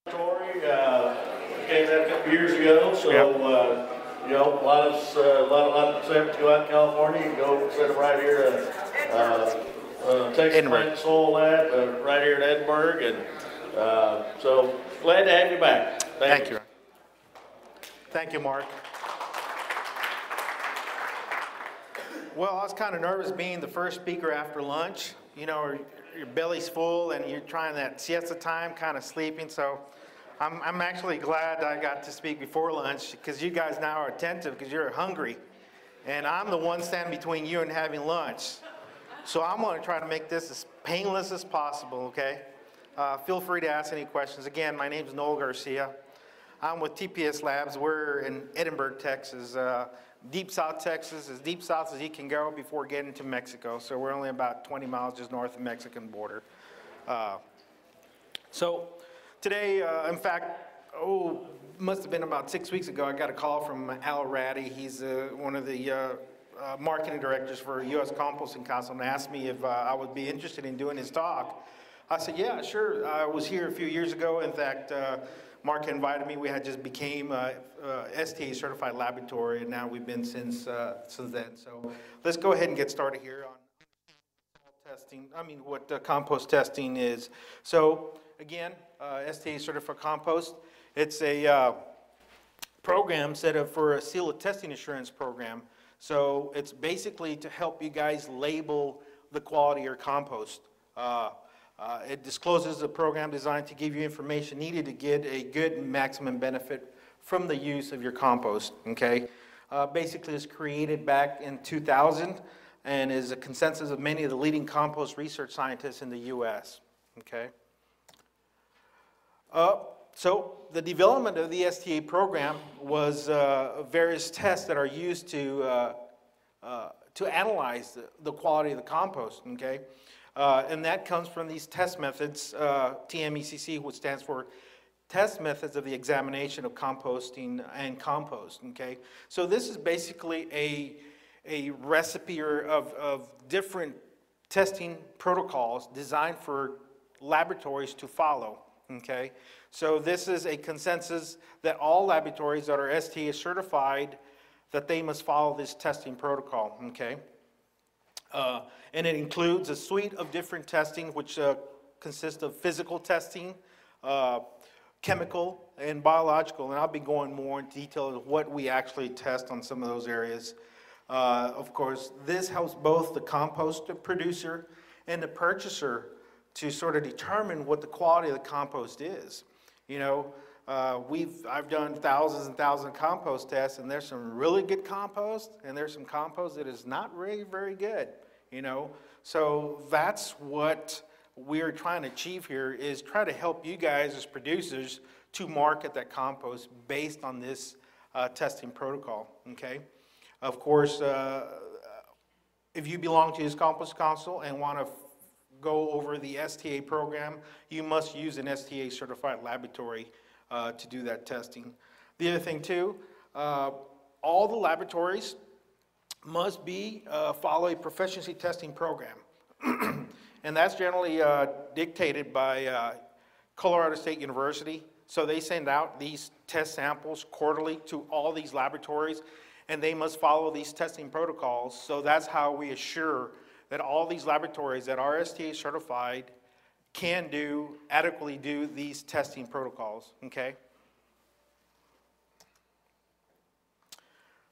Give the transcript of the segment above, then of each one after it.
Came that a couple years ago, so you know, a lot of samples go out to California. You can go set them right here at Texas Plant Soil Lab, right here in Edinburgh, and so glad to have you back. Thank you. Thank you, Mark. Well, I was kind of nervous being the first speaker after lunch. You know, your belly's full and you're trying that siesta time, kind of sleeping. So I'm actually glad I got to speak before lunch, because you guys now are attentive because you're hungry. And I'm the one standing between you and having lunch. So I'm going to try to make this as painless as possible, okay? Feel free to ask any questions. Again, my name is Noel Garcia. I'm with TPS Labs. We're in Edinburgh, Texas. Deep South Texas, as deep south as you can go before getting to Mexico. So we're only about 20 miles just north of the Mexican border. So today, in fact, must have been about 6 weeks ago, I got a call from Al Ratty. He's one of the marketing directors for U.S. Composting Council, and asked me if I would be interested in doing his talk. I said, yeah, sure. I was here a few years ago. In fact, Mark invited me. We had just became a STA certified laboratory, and now we've been since then. So let's go ahead and get started here on testing. What compost testing is. So again, STA certified compost. It's a program set up for a seal of testing assurance program. So it's basically to help you guys label the quality of your compost. It discloses a program designed to give you information needed to get a good maximum benefit from the use of your compost, okay? Basically, it's created back in 2000 and is a consensus of many of the leading compost research scientists in the U.S., okay? So the development of the STA program was various tests that are used to analyze the quality of the compost, okay? And that comes from these test methods, TMECC, which stands for Test Methods of the Examination of Composting and Compost, okay? So this is basically a recipe of different testing protocols designed for laboratories to follow, okay? So this is a consensus that all laboratories that are STA certified, that they must follow this testing protocol, okay? And it includes a suite of different testing, which consists of physical testing, chemical, and biological. And I'll be going more into detail of what we actually test on some of those areas. Of course, this helps both the compost producer and the purchaser to sort of determine what the quality of the compost is. You know, I've done thousands and thousands of compost tests, and there's some really good compost, and there's some compost that is not really very good, you know. So that's what we're trying to achieve here, is try to help you guys as producers to market that compost based on this testing protocol, okay? Of course, if you belong to this Compost Council and want to go over the STA program, you must use an STA certified laboratory to do that testing. The other thing too, all the laboratories must follow a proficiency testing program. And that's generally dictated by Colorado State University. So they send out these test samples quarterly to all these laboratories, and they must follow these testing protocols. So that's how we assure that all these laboratories that are STA certified can adequately do these testing protocols, okay?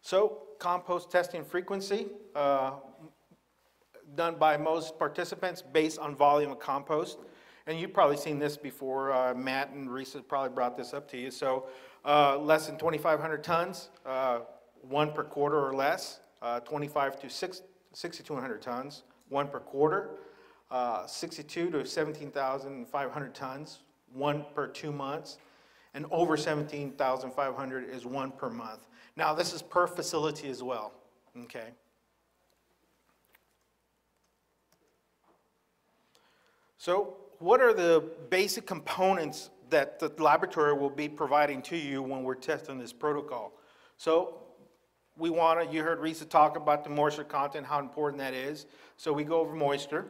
So compost testing frequency, done by most participants based on volume of compost. And you've probably seen this before. Matt and Risa probably brought this up to you. So less than 2,500 tons, one per quarter or less, 25 to 6,200 tons, one per quarter, 62 to 17,500 tons, one per 2 months, and over 17,500 is one per month. Now this is per facility as well, okay? So what are the basic components that the laboratory will be providing to you when we're testing this protocol? So you heard Risa talk about the moisture content, how important that is. So we go over moisture,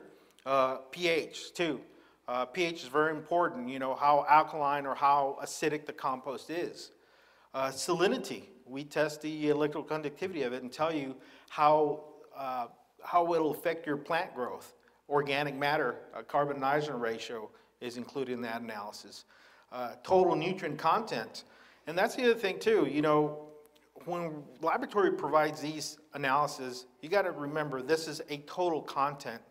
pH too. pH is very important, you know, how alkaline or how acidic the compost is. Salinity, we test the electrical conductivity of it and tell you how it'll affect your plant growth. Organic matter, carbon nitrogen ratio is included in that analysis. Total nutrient content. And that's the other thing too, you know, when laboratory provides these analyses, you got to remember this is a total content.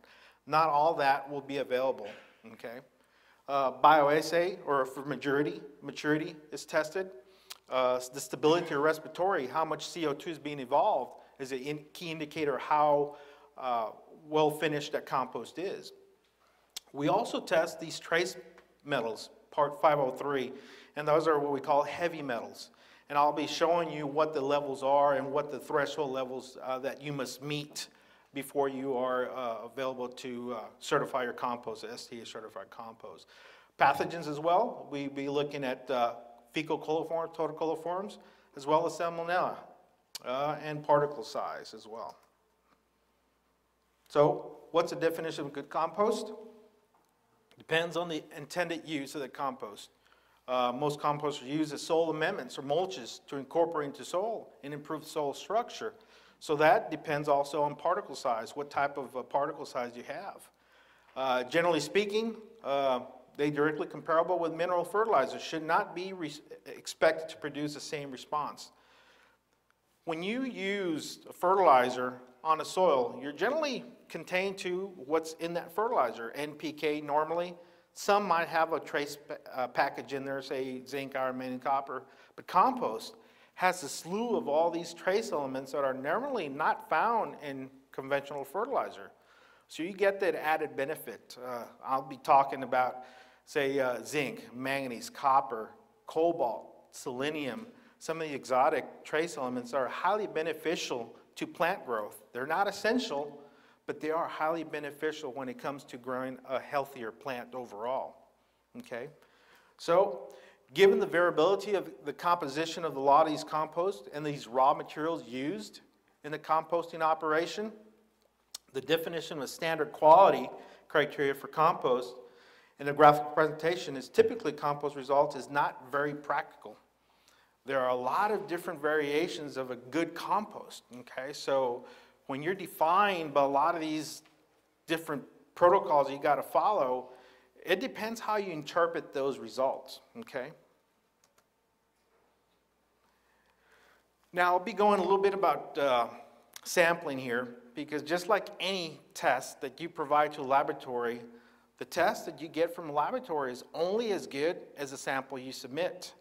Not all that will be available, okay? Bioassay, or for maturity is tested. The stability or respiratory, how much CO2 is being evolved, is a key indicator of how well finished that compost is. We also test these trace metals, part 503, and those are what we call heavy metals. And I'll be showing you what the levels are and what the threshold levels that you must meet before you are available to certify your compost, STA certified compost. Pathogens as well, we'll be looking at fecal coliforms, totocoliforms, as well as salmonella, and particle size as well. So what's the definition of good compost? Depends on the intended use of the compost. Most composters use as soil amendments or mulches to incorporate into soil and improve soil structure. So that depends also on particle size, what type of particle size you have. Generally speaking, they directly comparable with mineral fertilizers, should not be expected to produce the same response. When you use a fertilizer on a soil, you're generally contained to what's in that fertilizer. NPK normally, some might have a trace package in there, say zinc, iron, manganese, copper, but compost has a slew of all these trace elements that are normally not found in conventional fertilizer. So you get that added benefit. I'll be talking about, say, zinc, manganese, copper, cobalt, selenium, some of the exotic trace elements are highly beneficial to plant growth. They're not essential, but they are highly beneficial when it comes to growing a healthier plant overall, okay? So, given the variability of the composition of a lot of these composts and these raw materials used in the composting operation, the definition of standard quality criteria for compost in the graphical presentation is typically compost results is not very practical. There are a lot of different variations of a good compost, okay? So when you're defined by a lot of these different protocols you got to follow, it depends how you interpret those results, okay? Now I'll be going a little bit about sampling here, because just like any test that you provide to a laboratory, the test that you get from a laboratory is only as good as the sample you submit.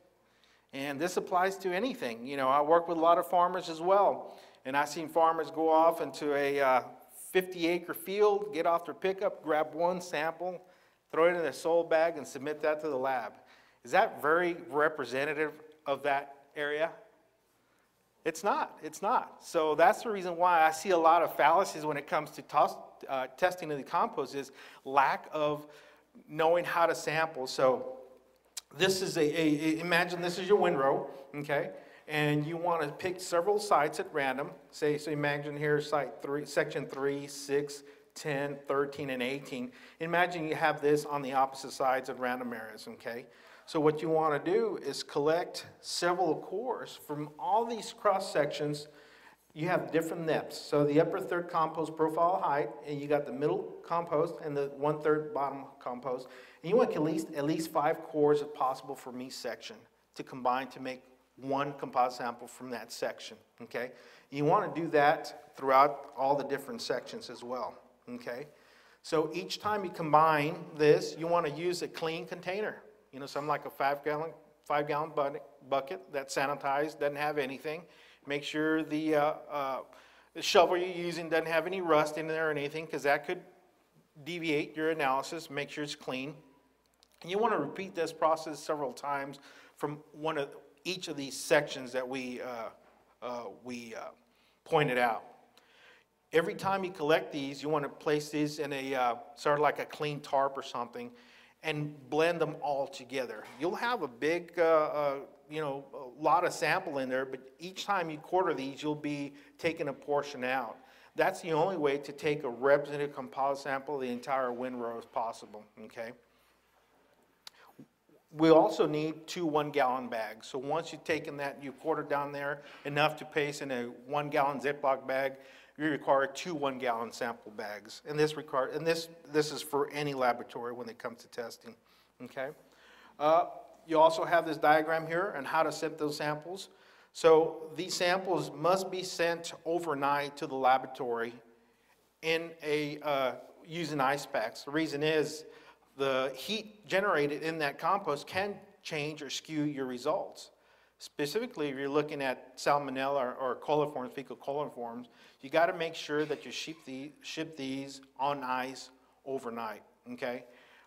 And this applies to anything. You know, I work with a lot of farmers as well, and I've seen farmers go off into a 50-acre field, get off their pickup, grab one sample, throw it in a soil bag, and submit that to the lab. Is that very representative of that area? It's not. It's not. So that's the reason why I see a lot of fallacies when it comes to testing of the compost is lack of knowing how to sample. So this is imagine this is your windrow, okay? And you want to pick several sites at random. So imagine here site 3, section 3, 6, 10, 13, and 18. Imagine you have this on the opposite sides of random areas, okay? So what you want to do is collect several cores from all these cross sections. You have different depths. So the upper third compost profile height, and you got the middle compost and the 1/3 bottom compost. And you want at least 5 cores if possible from each section to combine to make one composite sample from that section, okay? You want to do that throughout all the different sections as well, okay? So each time you combine this, you want to use a clean container. You know, something like a 5-gallon bucket that's sanitized, doesn't have anything. Make sure the shovel you're using doesn't have any rust in there or anything, because that could deviate your analysis. Make sure it's clean. And you want to repeat this process several times from each of these sections that we pointed out. Every time you collect these, you want to place these in a sort of like a clean tarp or something, and blend them all together. You'll have a big, you know, a lot of sample in there, but each time you quarter these, you'll be taking a portion out. That's the only way to take a representative composite sample of the entire windrow as possible, okay? We also need 2 1-gallon bags. So once you've taken that, you quarter down there enough to place in a 1-gallon Ziploc bag, you require 2 1-gallon sample bags. And this is for any laboratory when it comes to testing, okay? You also have this diagram here on how to send those samples. So these samples must be sent overnight to the laboratory in using ice packs. The reason is the heat generated in that compost can change or skew your results. Specifically, if you're looking at salmonella or coliforms, fecal coliforms, you got to make sure that you ship these on ice overnight, okay?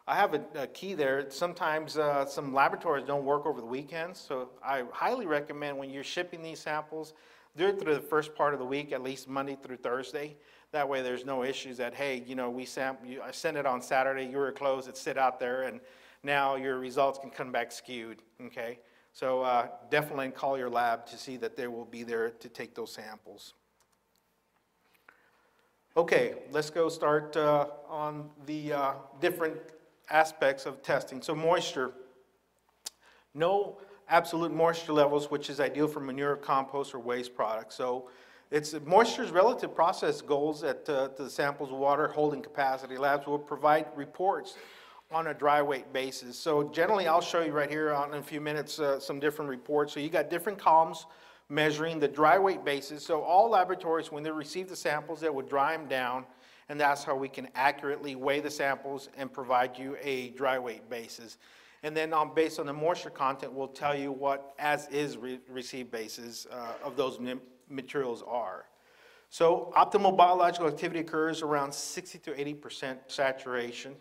I have a key there. Sometimes some laboratories don't work over the weekends, so I highly recommend when you're shipping these samples, do it through the first part of the week, at least Monday through Thursday. That way there's no issues that, hey, you know, I sent it on Saturday, you were closed, it sit out there, and now your results can come back skewed, okay? So definitely call your lab to see that they will be there to take those samples. Okay, let's go start on the different aspects of testing. So moisture. No absolute moisture levels, which is ideal for manure, compost, or waste products. So moisture's relative process goals at the sample's water holding capacity. Labs will provide reports on a dry weight basis. So generally, I'll show you right here in a few minutes some different reports. So you got different columns measuring the dry weight basis. So all laboratories, when they receive the samples, they would dry them down, and that's how we can accurately weigh the samples and provide you a dry weight basis. And then based on the moisture content, we'll tell you what as-is received basis of those materials are. So optimal biological activity occurs around 60 to 80% saturation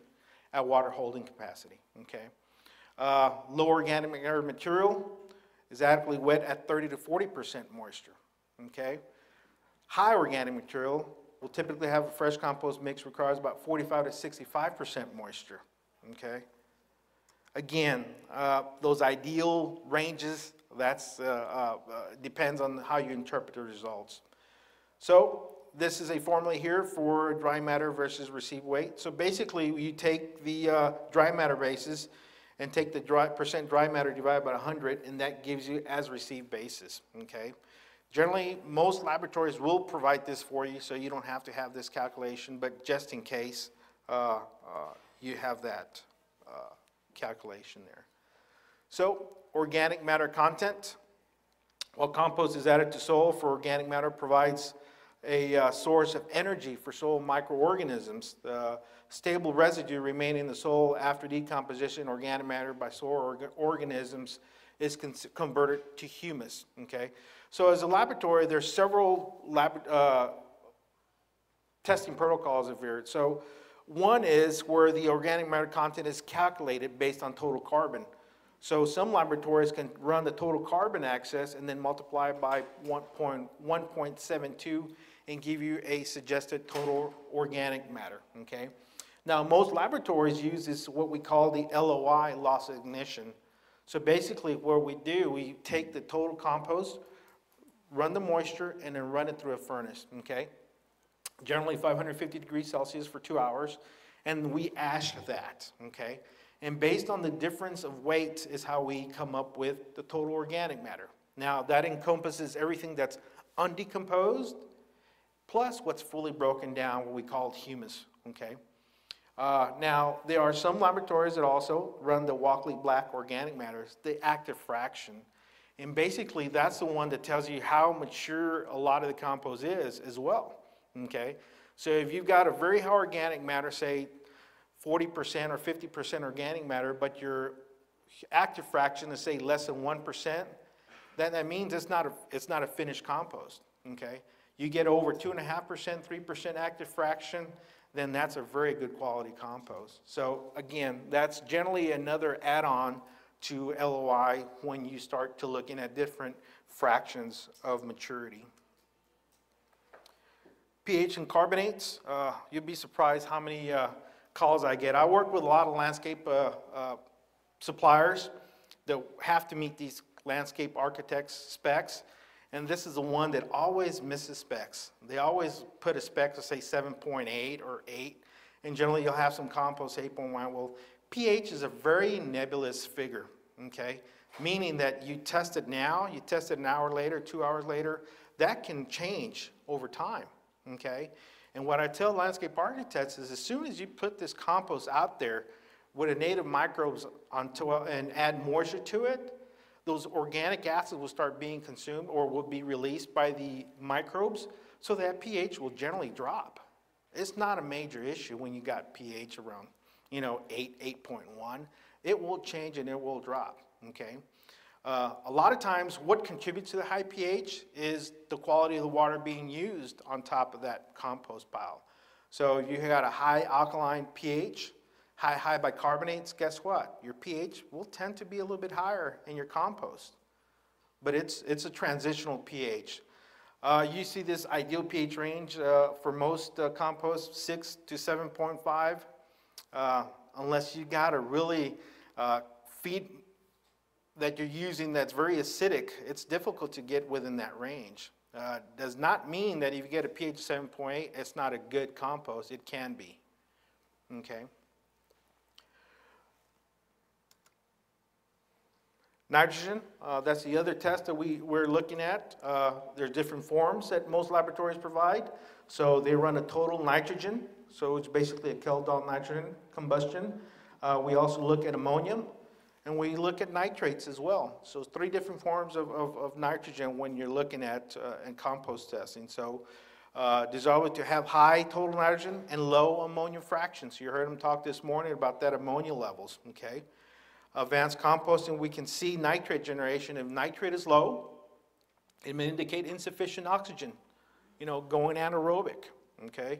at water holding capacity, okay? Low organic material is adequately wet at 30 to 40% moisture, okay? High organic material will typically have a fresh compost mix requires about 45 to 65% moisture, okay? Again, those ideal ranges, that's depends on how you interpret the results. So this is a formula here for dry matter versus received weight. So basically, you take the dry matter basis and take the percent dry matter divided by 100, and that gives you as received basis, okay? Generally, most laboratories will provide this for you, so you don't have to have this calculation, but just in case, you have that calculation there. So, organic matter content. While compost is added to soil for organic matter provides a source of energy for soil microorganisms. The stable residue remaining in the soil after decomposition, organic matter by soil organisms is converted to humus, okay? So as a laboratory, there's several testing protocols of here. So one is where the organic matter content is calculated based on total carbon. So some laboratories can run the total carbon access and then multiply by 1.72 and give you a suggested total organic matter, okay? Now, most laboratories use this, what we call the LOI, loss of ignition. So basically what we do, we take the total compost, run the moisture, and then run it through a furnace, okay? Generally 550 degrees Celsius for 2 hours, and we ash that, okay? And based on the difference of weight is how we come up with the total organic matter. Now, that encompasses everything that's undecomposed, plus what's fully broken down, what we call humus, okay? Now, there are some laboratories that also run the Walkley black organic matters, the active fraction. And basically, that's the one that tells you how mature a lot of the compost is as well, okay? So if you've got a very high organic matter, say 40% or 50% organic matter, but your active fraction is, say, less than 1%, then that means it's not a finished compost, okay? You get over 2.5%, 3% active fraction, then that's a very good quality compost. So again, that's generally another add-on to LOI when you start to looking at different fractions of maturity. pH and carbonates, you'll be surprised how many calls I get. I work with a lot of landscape suppliers that have to meet these landscape architects specs, and this is the one that always misses specs. They always put a spec to say 7.8 or 8, and generally you'll have some compost 8.1. Well, pH is a very nebulous figure, okay? Meaning that you test it now, you test it an hour later, 2 hours later, that can change over time, okay? And what I tell landscape architects is as soon as you put this compost out there with the native microbes onto and add moisture to it, those organic acids will start being consumed or will be released by the microbes, so that pH will generally drop. It's not a major issue when you got pH around, 8, 8.1. It will change and it will drop, okay? A lot of times what contributes to the high pH is the quality of the water being used on top of that compost pile. So if you got a high alkaline pH, high bicarbonates, guess what? Your pH will tend to be a little bit higher in your compost. But it's a transitional pH. You see this ideal pH range for most compost, 6 to 7.5. Unless you got a really feed that you're using that's very acidic, it's difficult to get within that range. Does not mean that if you get a pH 7.8, it's not a good compost. It can be, okay? Nitrogen, that's the other test that we're looking at. There's different forms that most laboratories provide. So they run a total nitrogen, so it's basically a Kjeldahl nitrogen combustion. We also look at ammonium, and we look at nitrates as well. So it's 3 different forms of nitrogen when you're looking at in compost testing. So desirable to have high total nitrogen and low ammonium fractions. You heard him talk this morning about that ammonia levels, okay? Advanced composting, we can see nitrate generation. If nitrate is low, it may indicate insufficient oxygen, going anaerobic, okay?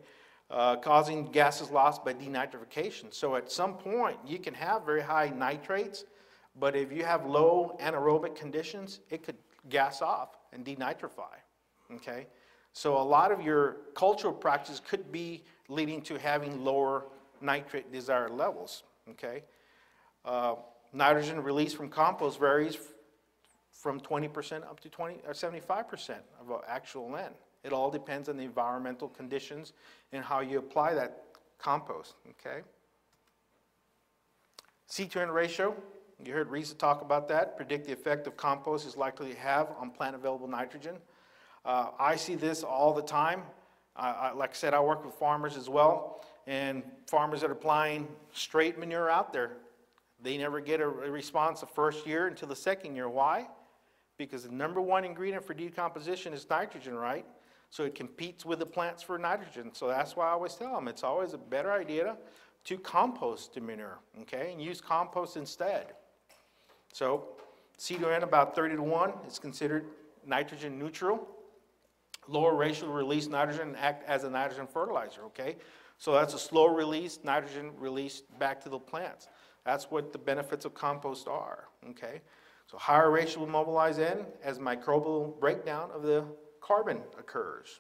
Causing gases lost by denitrification. So at some point, you can have very high nitrates, but if you have low anaerobic conditions, it could gas off and denitrify, okay? So a lot of your cultural practices could be leading to having lower nitrate desired levels, okay? Nitrogen released from compost varies from 20% up to 20 or 75% of actual N. It all depends on the environmental conditions and how you apply that compost, okay? C/N ratio, you heard Risa talk about that. Predict the effect of compost is likely to have on plant available nitrogen. I see this all the time. Like I said, I work with farmers as well, and farmers that are applying straight manure out there, they never get a response the first year until the second year. Why? Because the #1 ingredient for decomposition is nitrogen, right? So it competes with the plants for nitrogen. So that's why I always tell them it's always a better idea to compost the manure, okay, and use compost instead. So C/N about 30:1 is considered nitrogen neutral. Lower ratio release nitrogen and act as a nitrogen fertilizer, okay? So that's a slow release, nitrogen released back to the plants. That's what the benefits of compost are, okay? So higher ratio will mobilize N as microbial breakdown of the carbon occurs.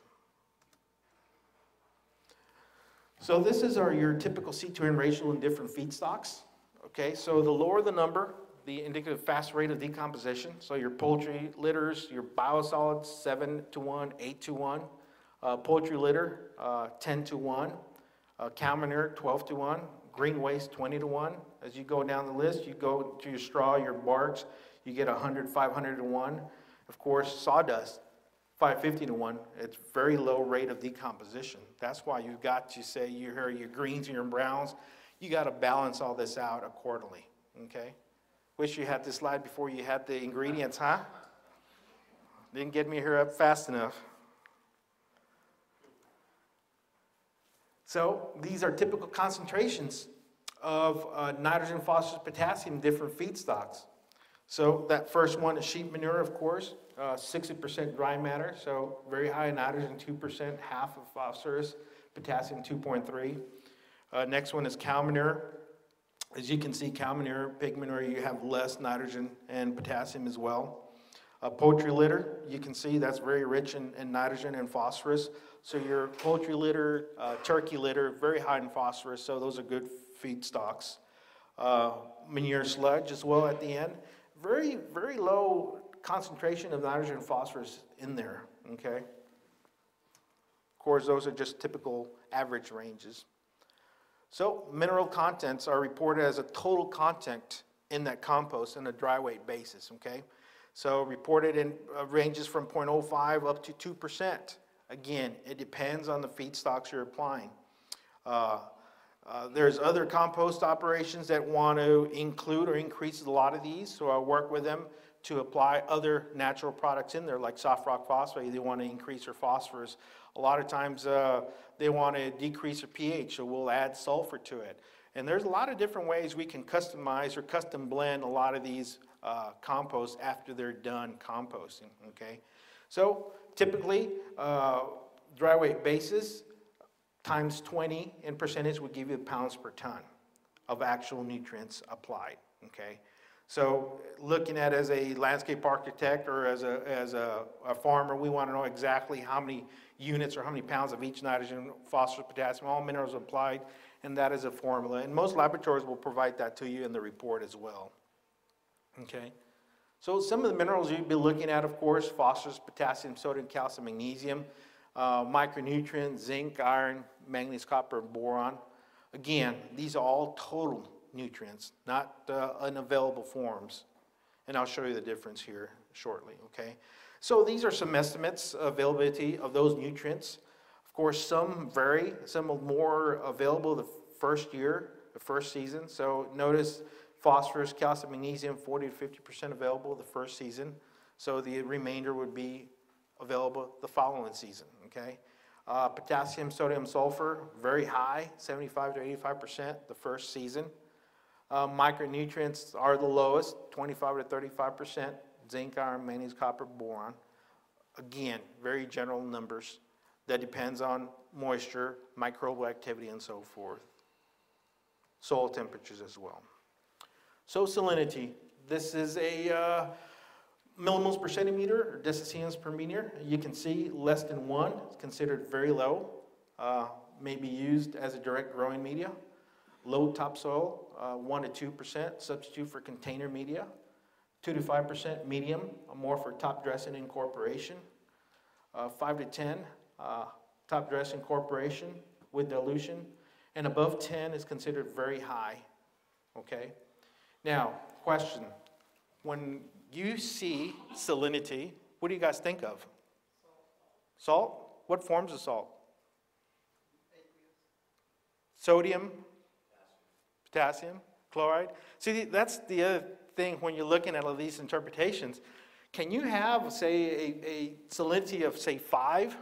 So this is your typical C/N ratio in different feedstocks, okay? So the lower the number, the indicative fast rate of decomposition. So your poultry litters, your biosolids, 7:1, 8:1. Poultry litter, 10:1. Cow manure, 12:1. Green waste, 20:1. As you go down the list, you go to your straw, your barks, you get 100, 500:1. Of course, sawdust, 550:1. It's very low rate of decomposition. That's why you've got to say your greens and your browns, you got to balance all this out accordingly, okay? Wish you had this slide before you had the ingredients, huh? Didn't get me here up fast enough. So these are typical concentrations of nitrogen, phosphorus, potassium, different feedstocks. So that first one is sheep manure, of course, 60% dry matter, so very high nitrogen, 2%, half of phosphorus, potassium 2.3. Next one is cow manure. As you can see, cow manure, pig manure, you have less nitrogen and potassium as well. Poultry litter, you can see that's very rich in nitrogen and phosphorus. So your poultry litter, turkey litter, very high in phosphorus, so those are good feedstocks. Manure sludge as well at the end. Very, very low concentration of nitrogen and phosphorus in there, okay? Of course, those are just typical average ranges. So mineral contents are reported as a total content in that compost on a dry weight basis, okay? So reported in ranges from 0.05 up to 2%. Again, it depends on the feedstocks you're applying. There's other compost operations that want to include or increase a lot of these, so I'll work with them to apply other natural products in there, like soft rock phosphate. They want to increase their phosphorus. A lot of times they want to decrease their pH, so we'll add sulfur to it. And there's a lot of different ways we can customize or custom blend a lot of these composts after they're done composting, okay? So typically, dry weight basis times 20 in percentage would give you pounds per ton of actual nutrients applied, okay? So looking at as a landscape architect or as a farmer, we want to know exactly how many units or how many pounds of each nitrogen, phosphorus, potassium, all minerals applied, and that is a formula. And most laboratories will provide that to you in the report as well, okay? So some of the minerals you'd be looking at, of course, phosphorus, potassium, sodium, calcium, magnesium, micronutrients, zinc, iron, manganese, copper, and boron. Again, these are all total nutrients, not unavailable forms. And I'll show you the difference here shortly, okay? So these are some estimates of availability of those nutrients. Of course, some vary. Some are more available the first year, the first season. So notice phosphorus, calcium, magnesium, 40 to 50% available the first season. So the remainder would be available the following season, okay? Potassium, sodium, sulfur, very high, 75 to 85% the first season. Micronutrients are the lowest, 25 to 35%, zinc, iron, manganese, copper, boron. Again, very general numbers that depends on moisture, microbial activity, and so forth. Soil temperatures as well. So salinity, this is a millimoles per centimeter or decisiemens per meter. You can see less than 1 is considered very low, may be used as a direct growing media. Low topsoil, 1 to 2%, substitute for container media. 2 to 5% medium, more for top dress and incorporation. 5 to 10, top dress incorporation with dilution. And above 10 is considered very high, okay? Now, question, when you see salinity, what do you guys think of? Salt? What forms of salt? Sodium? Potassium? Chloride? See, that's the other thing when you're looking at all these interpretations. Can you have, say, a salinity of, say, 5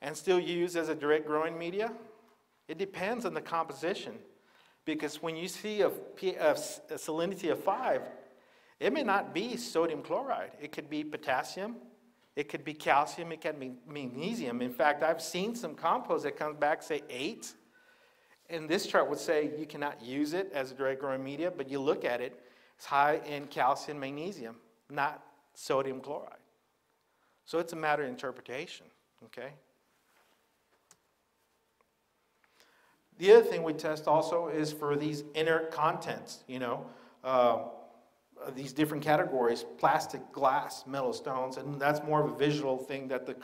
and still use as a direct growing media? It depends on the composition. Because when you see a salinity of 5, it may not be sodium chloride. It could be potassium, it could be calcium, it could be magnesium. In fact, I've seen some compost that comes back, say 8. And this chart would say you cannot use it as a direct growing media, but you look at it, it's high in calcium, magnesium, not sodium chloride. So it's a matter of interpretation, okay? The other thing we test also is for these inert contents, you know, these different categories, plastic, glass, metal, stones, and that's more of a visual thing that the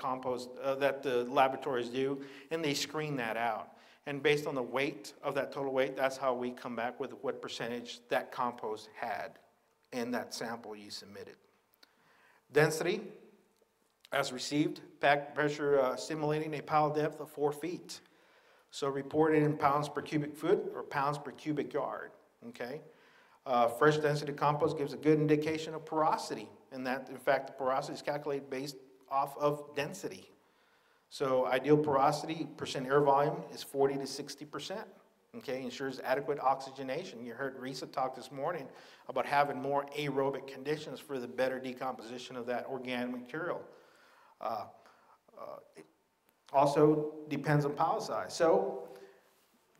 that the laboratories do, and they screen that out. And based on the weight of that total weight, that's how we come back with what percentage that compost had in that sample you submitted. Density, as received, packed pressure simulating a pile depth of 4 feet. So reported in pounds per cubic foot or pounds per cubic yard, okay? Fresh density compost gives a good indication of porosity, and that, in fact, the porosity is calculated based off of density. So ideal porosity, percent air volume, is 40 to 60%, okay? Ensures adequate oxygenation. You heard Risa talk this morning about having more aerobic conditions for the better decomposition of that organic material. Also depends on pile size. So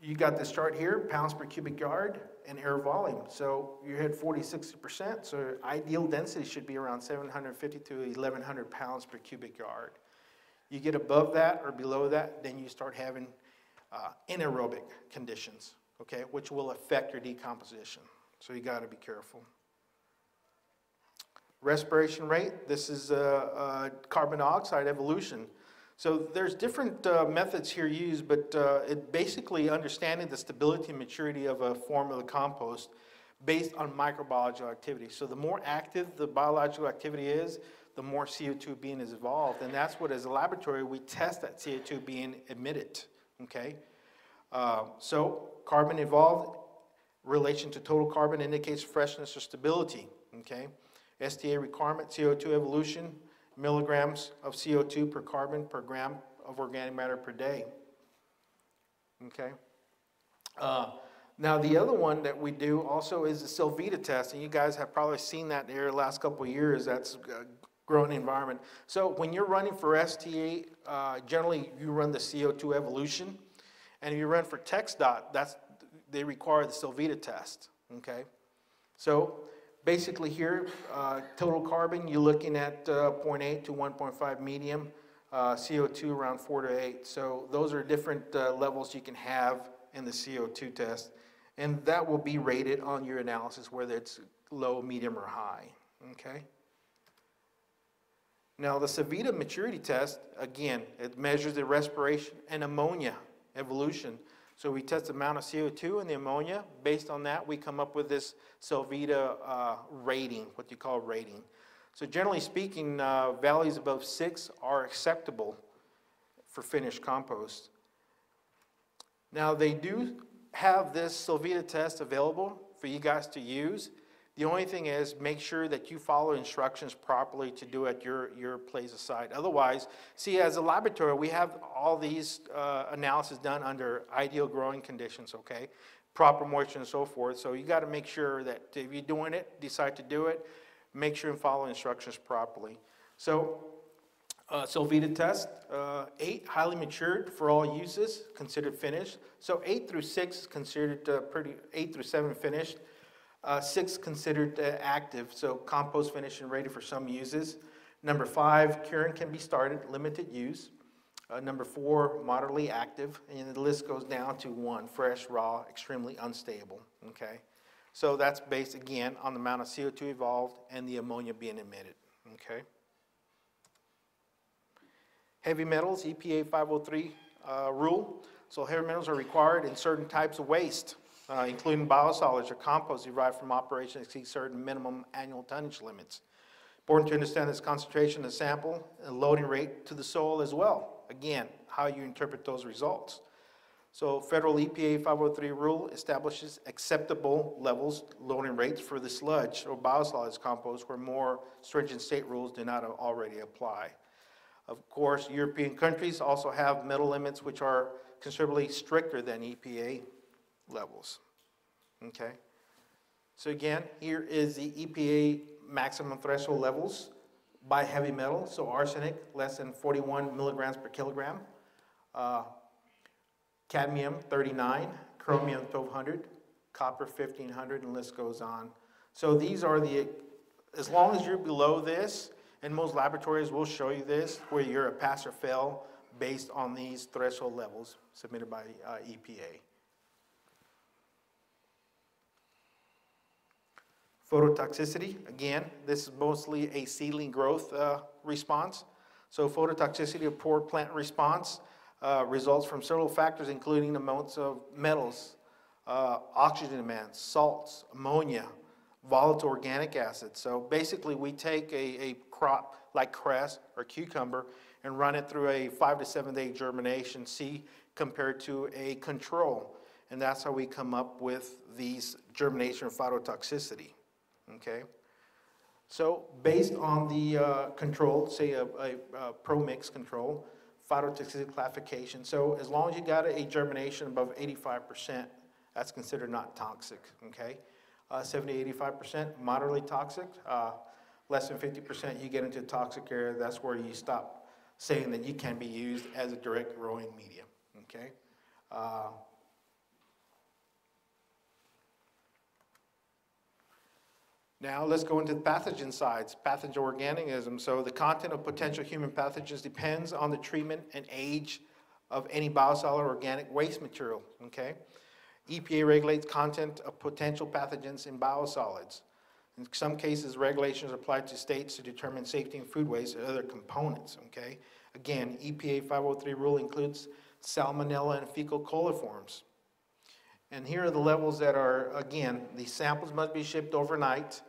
you got this chart here, pounds per cubic yard and air volume. So you had 40, 60%, so ideal density should be around 750 to 1,100 pounds per cubic yard. You get above that or below that, then you start having anaerobic conditions, okay, which will affect your decomposition. So you got to be careful. Respiration rate, this is carbon dioxide evolution. So there's different methods here used, but it basically understanding the stability and maturity of a form of the compost based on microbiological activity. So the more active the biological activity is, the more CO2 being is evolved. And that's what, as a laboratory, we test that CO2 being emitted, okay? So carbon evolved relation to total carbon indicates freshness or stability, okay? STA requirement, CO2 evolution, milligrams of CO2 per carbon per gram of organic matter per day, okay? Now the other one that we do also is the silvina test, and you guys have probably seen that here the last couple of years. That's a growing environment. So when you're running for STA, generally you run the CO2 evolution, and if you run for TxDOT, they require the silvina test, okay? So basically here, total carbon, you're looking at 0.8 to 1.5 medium, CO2 around 4 to 8. So those are different levels you can have in the CO2 test, and that will be rated on your analysis, whether it's low, medium, or high, okay? Now the subida maturity test, again, it measures the respiration and ammonia evolution. So we test the amount of CO2 in the ammonia. Based on that, we come up with this subida rating, what you call rating. So generally speaking, values above 6 are acceptable for finished compost. Now they do have this subida test available for you guys to use. The only thing is, make sure that you follow instructions properly to do at your place of site. Otherwise, see, as a laboratory, we have all these analysis done under ideal growing conditions, okay? Proper moisture and so forth. So you got to make sure that if you're doing it, decide to do it, make sure and follow instructions properly. So, subida test, 8, highly matured for all uses, considered finished. So 8 through 6 considered 8 through 7 finished. 6 considered active, so compost finished and ready for some uses. Number 5, curing can be started, limited use. Number 4, moderately active, and the list goes down to 1, fresh, raw, extremely unstable, okay? So that's based, again, on the amount of CO2 evolved and the ammonia being emitted, okay? Heavy metals, EPA 503 rule. So heavy metals are required in certain types of waste. Including biosolids or compost derived from operations that exceed certain minimum annual tonnage limits. Important to understand this concentration of the sample and loading rate to the soil as well. Again, how you interpret those results. So federal EPA 503 rule establishes acceptable levels, loading rates for the sludge or biosolids compost where more stringent state rules do not already apply. Of course, European countries also have metal limits which are considerably stricter than EPA levels, okay? So again, here is the EPA maximum threshold levels by heavy metal. So arsenic, less than 41 milligrams per kilogram. Cadmium, 39. Chromium, 1200. Copper, 1500, and the list goes on. So these are as long as you're below this, and most laboratories will show you this, where you're a pass or fail based on these threshold levels submitted by EPA. Phototoxicity, again, this is mostly a seedling growth response. So phototoxicity of poor plant response results from several factors, including amounts of metals, oxygen demands, salts, ammonia, volatile organic acids. So basically we take a crop like cress or cucumber and run it through a 5 to 7 day germination, compared to a control. And that's how we come up with these germination phototoxicity. Okay, so based on the control, say a pro-mix control, phototoxicity classification, so as long as you got a germination above 85%, that's considered not toxic, okay? 70 to 85%, moderately toxic. Less than 50%, you get into the toxic area, that's where you stop saying that you can be used as a direct growing medium, okay? Now let's go into the pathogen sides, pathogen organisms. So the content of potential human pathogens depends on the treatment and age of any biosolid or organic waste material, okay? EPA regulates content of potential pathogens in biosolids. In some cases, regulations apply to states to determine safety in food waste and other components, okay? Again, EPA 503 rule includes salmonella and fecal coliforms. And here are the levels that are, again, the samples must be shipped overnight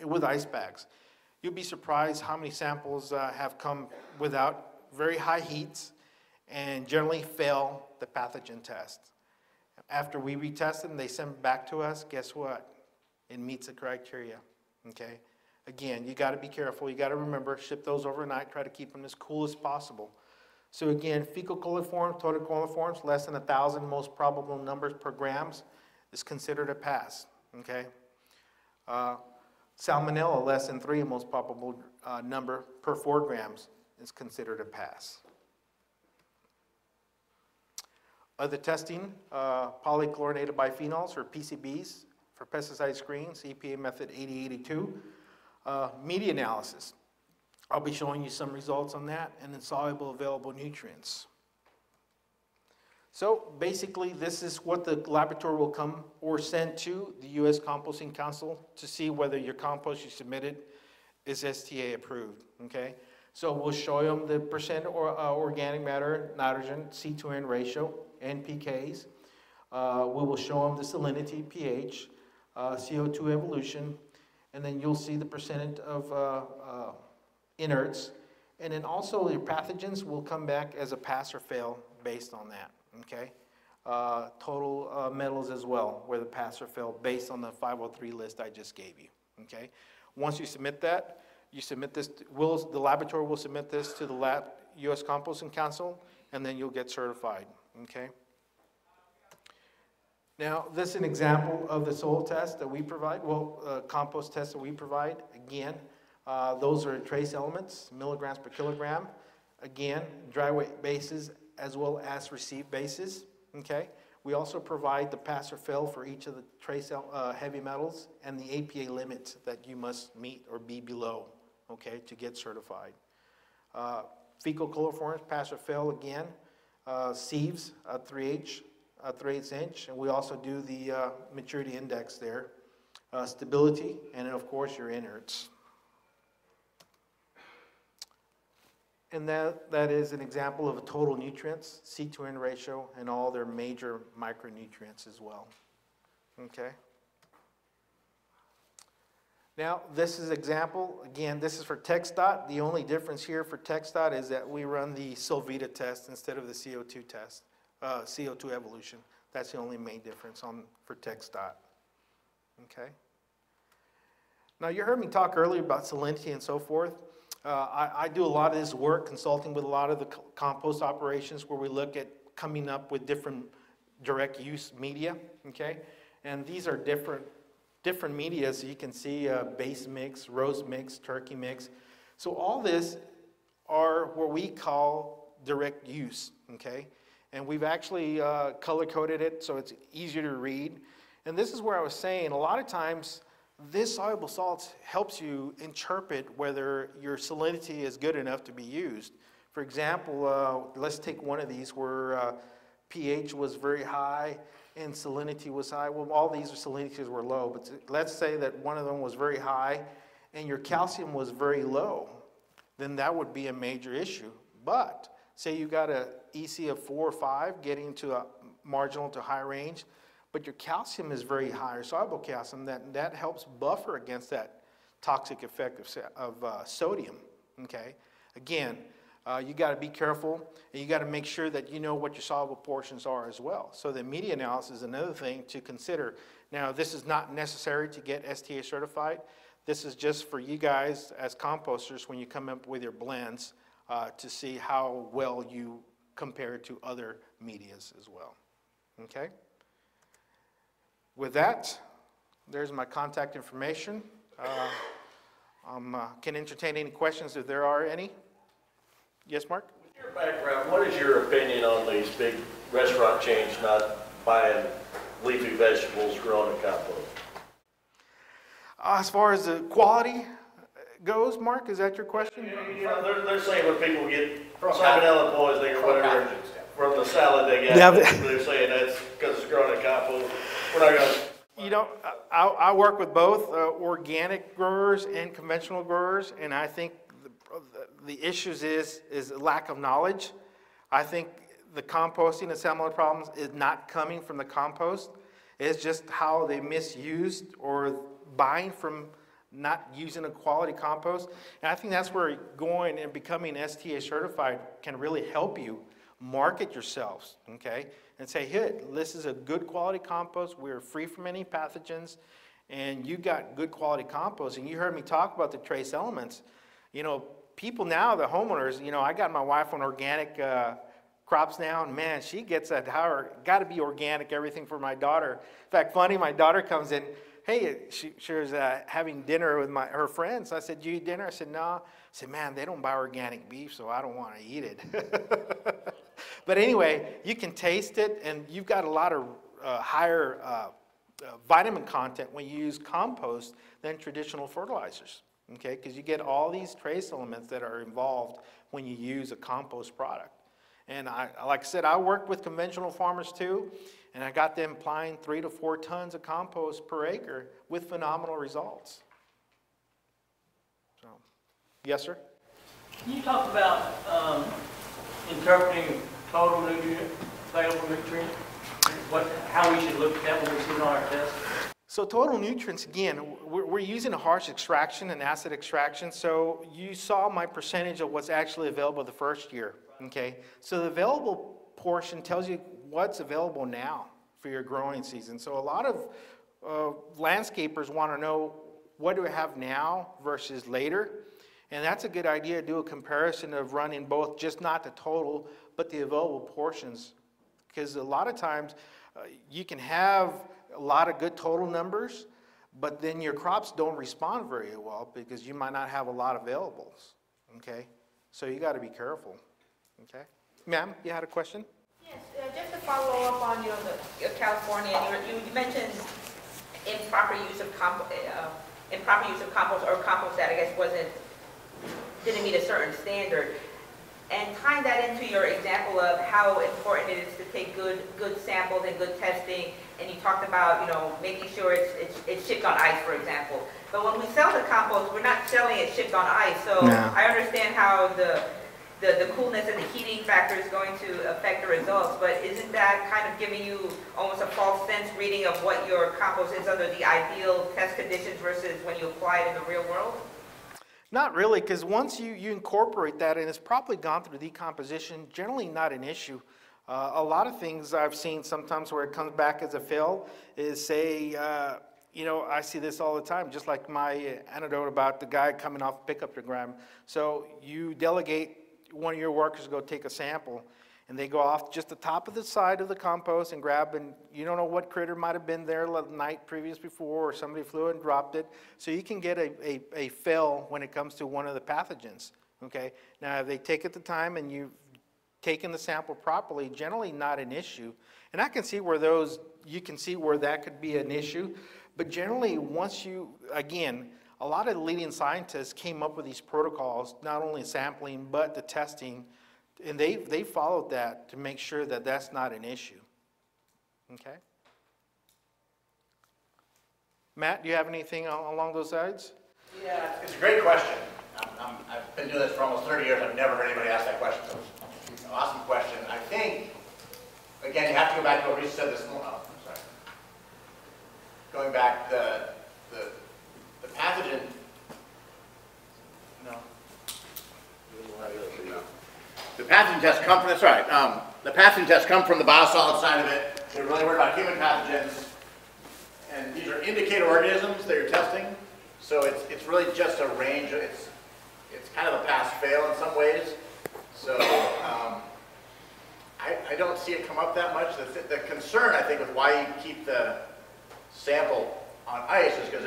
with ice bags. You'll be surprised how many samples have come without very high heats and generally fail the pathogen test. After we retest them, they send them back to us. Guess what? It meets the criteria, okay? Again, you got to be careful. You got to remember, ship those overnight. Try to keep them as cool as possible. So again, fecal coliforms, total coliforms, less than 1,000 most probable numbers per grams is considered a pass, okay? Salmonella, less than 3 most probable number per 4 grams is considered a pass. Other testing, polychlorinated bipheноls or PCBs for pesticide screens, EPA method 8082. Media analysis. I'll be showing you some results on that, and then soluble available nutrients. So basically, this is what the laboratory will come or send to the U.S. Composting Council to see whether your compost you submitted is STA approved, okay? So we'll show them the percent organic matter, nitrogen, C2N ratio, NPKs. We will show them the salinity, pH, CO2 evolution, and then you'll see the percentage of inerts. And then also your pathogens will come back as a pass or fail based on that, okay? Total metals as well, where the pass or fail based on the 503 list I just gave you, okay? Once you submit that, you submit this, the laboratory will submit this to the U.S. Composting Council, and then you'll get certified, okay? Now, this is an example of the soil test that we provide, compost test that we provide. Again, those are trace elements, milligrams per kilogram. Again, dry weight bases as well as receive bases, okay? We also provide the pass or fail for each of the trace heavy metals and the APA limits that you must meet or be below, okay, to get certified. Fecal coliforms, pass or fail again. Sieves, 3/8 inch, and we also do the maturity index there. Stability, and then of course your inerts. And that is an example of a total nutrients, C2N ratio, and all their major micronutrients as well. Okay. Now, this is example, again, this is for TxDOT. The only difference here for TxDOT is that we run the subida test instead of the CO2 test, CO2 evolution. That's the only main difference for TxDOT. Okay. Now, you heard me talk earlier about salinity and so forth. I do a lot of this work consulting with a lot of the compost operations where we look at coming up with different direct use media, okay? And these are different media, so you can see base mix, rose mix, turkey mix. So all this are what we call direct use, okay? And we've actually color-coded it so it's easier to read. And this is where I was saying, a lot of times, this soluble salts helps you interpret whether your salinity is good enough to be used. For example, let's take one of these where pH was very high and salinity was high. Well, all these salinities were low, but let's say that one of them was very high and your calcium was very low, then that would be a major issue. But say you got a EC of 4 or 5 getting to a marginal to high range, but your calcium is very high, or soluble calcium, that helps buffer against that toxic effect of sodium, okay? Again, you got to be careful, and you got to make sure that you know what your soluble portions are as well. So the media analysis is another thing to consider. Now, this is not necessary to get STA certified. This is just for you guys as composters when you come up with your blends to see how well you compare to other medias as well, okay? With that, there's my contact information. Can entertain any questions if there are any. Yes, Mark? With your background, what is your opinion on these big restaurant chains not buying leafy vegetables grown in compost? As far as the quality goes, Mark, is that your question? Yeah, they're saying when people get salmonella poisoning or whatever from the salad they get, they're saying that's because it's grown in compost. We're not going to. You know, I work with both organic growers and conventional growers, and I think the issues is lack of knowledge. I think the composting and some of the problems is not coming from the compost. It's just how they misused or buying from not using a quality compost. And I think that's where going and becoming STA certified can really help you market yourselves, okay? And say, hey, this is a good quality compost. We're free from any pathogens. And you got good quality compost. And you heard me talk about the trace elements. You know, people now, the homeowners, you know, I got my wife on organic crops now, and man, she gets that, got to be organic, everything for my daughter. In fact, funny, my daughter comes in, hey, she was having dinner with her friends. I said, do you eat dinner? I said, no. I said, man, they don't buy organic beef, so I don't want to eat it. But anyway, you can taste it, and you've got a lot of higher vitamin content when you use compost than traditional fertilizers, okay? Because you get all these trace elements that are involved when you use a compost product. And like I said, I worked with conventional farmers too, and I got them applying 3 to 4 tons of compost per acre with phenomenal results. So, yes, sir? Can you talk about interpreting total nutrient, available nutrient? How we should look at that when we see it on our test? So total nutrients, again, we're using a harsh extraction and acid extraction. So you saw my percentage of what's actually available the first year, okay? So the available portion tells you what's available now for your growing season. So a lot of landscapers want to know what do we have now versus later. And that's a good idea to do a comparison of running both, just not the total, but the available portions. Because a lot of times you can have a lot of good total numbers, but then your crops don't respond very well because you might not have a lot of availables, okay? So you got to be careful, okay? Ma'am, you had a question? Yes, just to follow up on California, you mentioned improper use of compost, or compost that I guess didn't meet a certain standard. And tying that into your example of how important it is to take good samples and good testing, and you talked about, you know, making sure it's shipped on ice, for example. But when we sell the compost, we're not selling it shipped on ice. So no. I understand how the coolness and the heating factor is going to affect the results, but isn't that kind of giving you almost a false sense reading of what your compost is under the ideal test conditions versus when you apply it in the real world? Not really, because once you incorporate that, and it's probably gone through decomposition, generally not an issue. A lot of things I've seen sometimes where it comes back as a fail is say, you know, I see this all the time, just like my anecdote about the guy coming off pickup program. So you delegate one of your workers to go take a sample, and they go off just the top of the side of the compost and grab, and you don't know what critter might have been there the night previous before, or somebody flew and dropped it. So you can get a fail when it comes to one of the pathogens, okay? Now, if they take it the time and you've taken the sample properly, generally not an issue. And I can see where you can see where that could be an issue. But generally, once you, again, a lot of the leading scientists came up with these protocols, not only sampling, but the testing. And they followed that to make sure that that's not an issue, okay? Matt, do you have anything along those sides? Yeah, it's a great question. I've been doing this for almost 30 years. I've never heard anybody ask that question. So it's an awesome question. I think, again, you have to go back to what Reese said this morning. Oh, I'm sorry. Going back, the pathogen. No. The pathogen tests come from, that's right, the pathogen tests come from the biosolid side of it. They're really worried about human pathogens. And these are indicator organisms that you're testing. So it's really just a range, it's kind of a pass-fail in some ways. So I don't see it come up that much. The concern, I think, with why you keep the sample on ice is because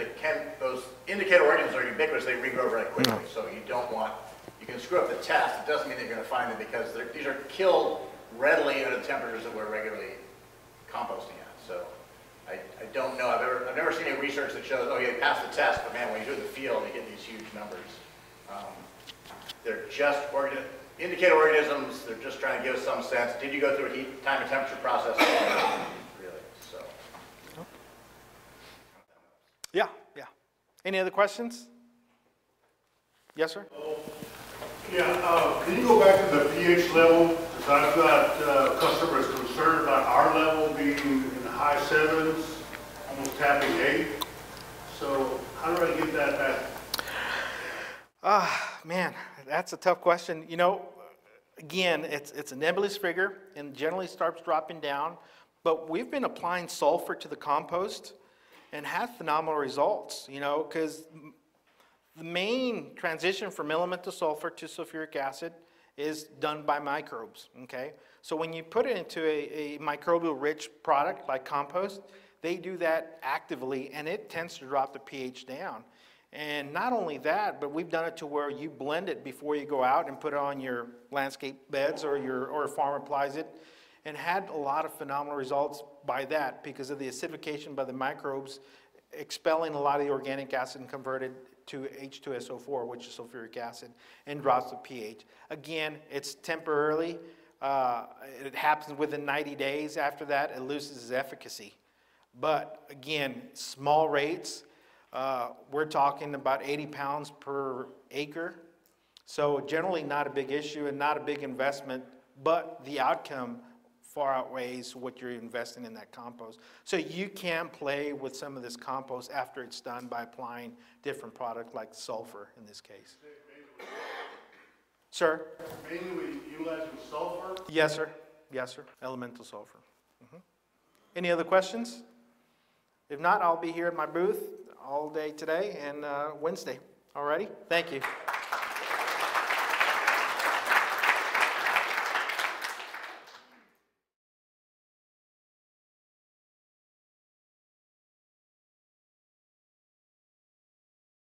those indicator organisms are ubiquitous, they regrow very quickly. So you don't want, you can screw up the test. It doesn't mean that you're going to find them because these are killed readily at the temperatures that we're regularly composting at. So I don't know. I've never seen any research that shows, oh, you passed the test, but man, when you do it in the field, you get these huge numbers. They're just indicator organisms. They're just trying to give us some sense. Did you go through a heat, time, and temperature process? Really? So. Yeah. Any other questions? Yes, sir? So, Yeah, can you go back to the pH level? Because I've got customers concerned about our level being in the high 7s, almost tapping 8. So how do I get that back? Man, that's a tough question. You know, again, it's a nebulous figure and generally starts dropping down, but we've been applying sulfur to the compost and had phenomenal results, you know, because the main transition from elemental sulfur to sulfuric acid is done by microbes, okay? So when you put it into a microbial-rich product like compost, they do that actively, and it tends to drop the pH down. And not only that, but we've done it to where you blend it before you go out and put it on your landscape beds or a farmer applies it, and had a lot of phenomenal results by that because of the acidification by the microbes expelling a lot of the organic acid and converted to H2SO4, which is sulfuric acid, and drops the pH. Again, it's temporarily. It happens within 90 days. After that, it loses its efficacy. But again, small rates. We're talking about 80 pounds per acre. So generally not a big issue and not a big investment, but the outcome far outweighs what you're investing in that compost. So you can play with some of this compost after it's done by applying different products like sulfur in this case. Sir? Mainly we utilize sulfur? Yes, sir. Yes, sir. Elemental sulfur. Any other questions? If not, I'll be here at my booth all day today and Wednesday. Alrighty? Thank you.